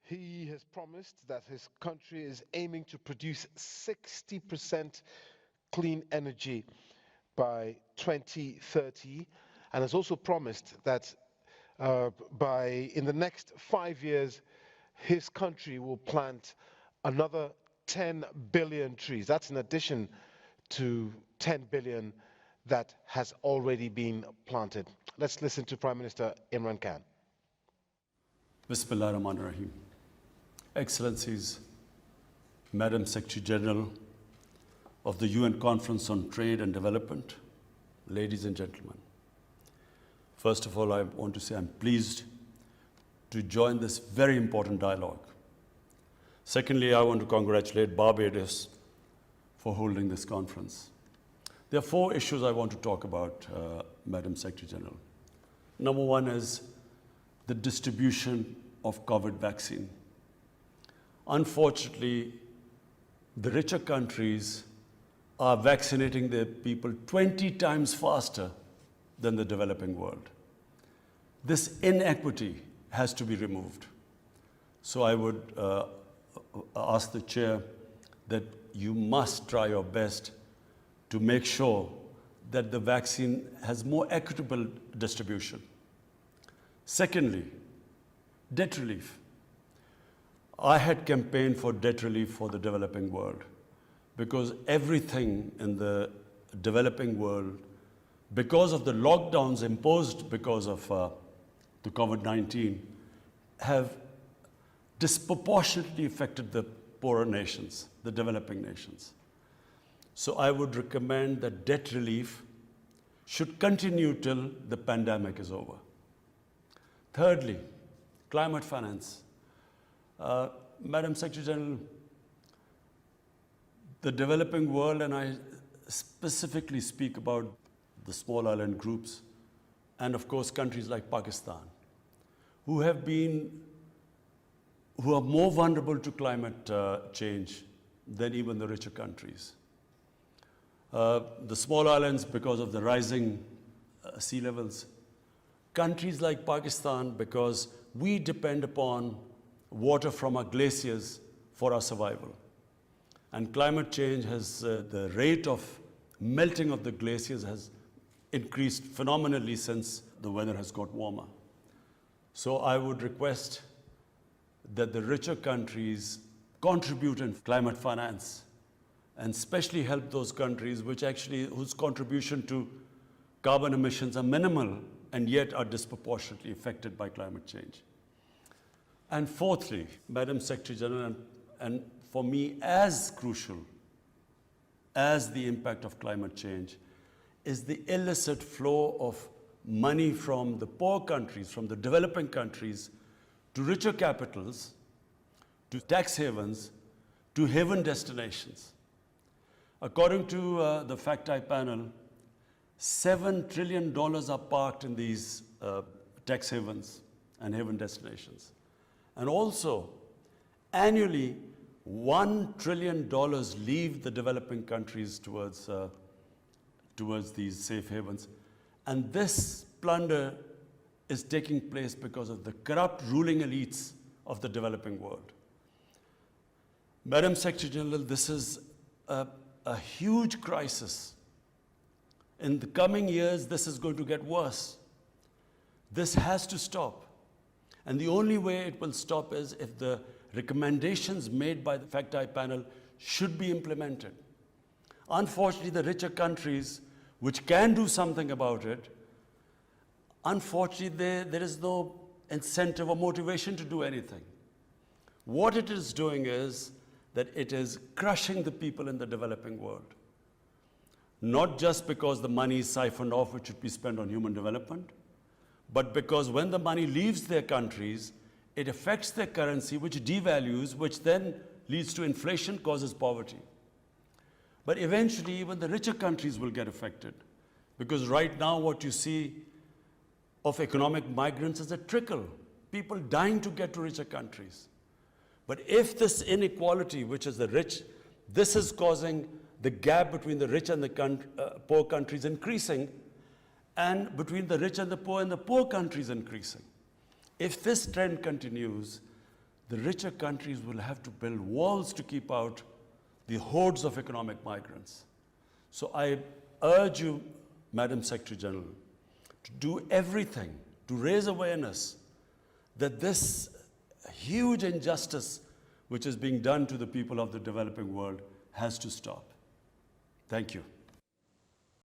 He has promised that his country is aiming to produce 60% clean energy by 2030, and has also promised that in the next 5 years, his country will plant another 10 billion trees. That's in addition to 10 billion that has already been planted. Let's listen to Prime Minister Imran Khan. Bismillah ar-Rahman ar-Rahim. Excellencies, Madam Secretary General of the UN Conference on Trade and Development, ladies and gentlemen. First of all, I want to say I'm pleased to join this very important dialogue. Secondly, I want to congratulate Barbados for holding this conference. There are 4 issues I want to talk about, Madam Secretary General. Number 1 is the distribution of COVID vaccine. Unfortunately, the richer countries are vaccinating their people 20 times faster than the developing world. This inequity has to be removed. So I would ask the Chair that you must try your best to make sure that the vaccine has more equitable distribution. Secondly, debt relief. I had campaigned for debt relief for the developing world because everything in the developing world, because of the lockdowns imposed because of the COVID-19, have disproportionately affected the poorer nations, the developing nations. So I would recommend that debt relief should continue till the pandemic is over. Thirdly, climate finance. Madam Secretary General, the developing world, and I specifically speak about the small island groups, and of course countries like Pakistan, who are more vulnerable to climate change than even the richer countries. The small islands, because of the rising sea levels. Countries like Pakistan, because we depend upon water from our glaciers for our survival. And climate change has, the rate of melting of the glaciers has increased phenomenally since the weather has got warmer. So I would request that the richer countries contribute in climate finance and especially help those countries whose contribution to carbon emissions are minimal and yet are disproportionately affected by climate change. And fourthly, Madam Secretary General, and for me as crucial as the impact of climate change, is the illicit flow of money from the poor countries, from the developing countries, to richer capitals, to tax havens, to haven destinations. According to the FACTI panel, $7 trillion are parked in these tax havens and haven destinations. And also, annually, $1 trillion leave the developing countries towards these safe havens. And this plunder is taking place because of the corrupt ruling elites of the developing world. Madam Secretary General, this is a huge crisis. In the coming years, this is going to get worse. This has to stop. And the only way it will stop is if the recommendations made by the FACTI panel should be implemented. Unfortunately, the richer countries, which can do something about it, unfortunately, there is no incentive or motivation to do anything. What it is doing is that it is crushing the people in the developing world. Not just because the money is siphoned off, which should be spent on human development, but because when the money leaves their countries, it affects their currency, which devalues, which then leads to inflation, causes poverty. But eventually, even the richer countries will get affected. Because right now, what you see of economic migrants is a trickle, people dying to get to richer countries. But if this inequality, which is the rich, this is causing the gap between the rich and the poor countries increasing, and between the rich and the poor countries increasing. If this trend continues, the richer countries will have to build walls to keep out the hordes of economic migrants. So I urge you, Madam Secretary General, to do everything to raise awareness that this huge injustice which is being done to the people of the developing world has to stop. Thank you.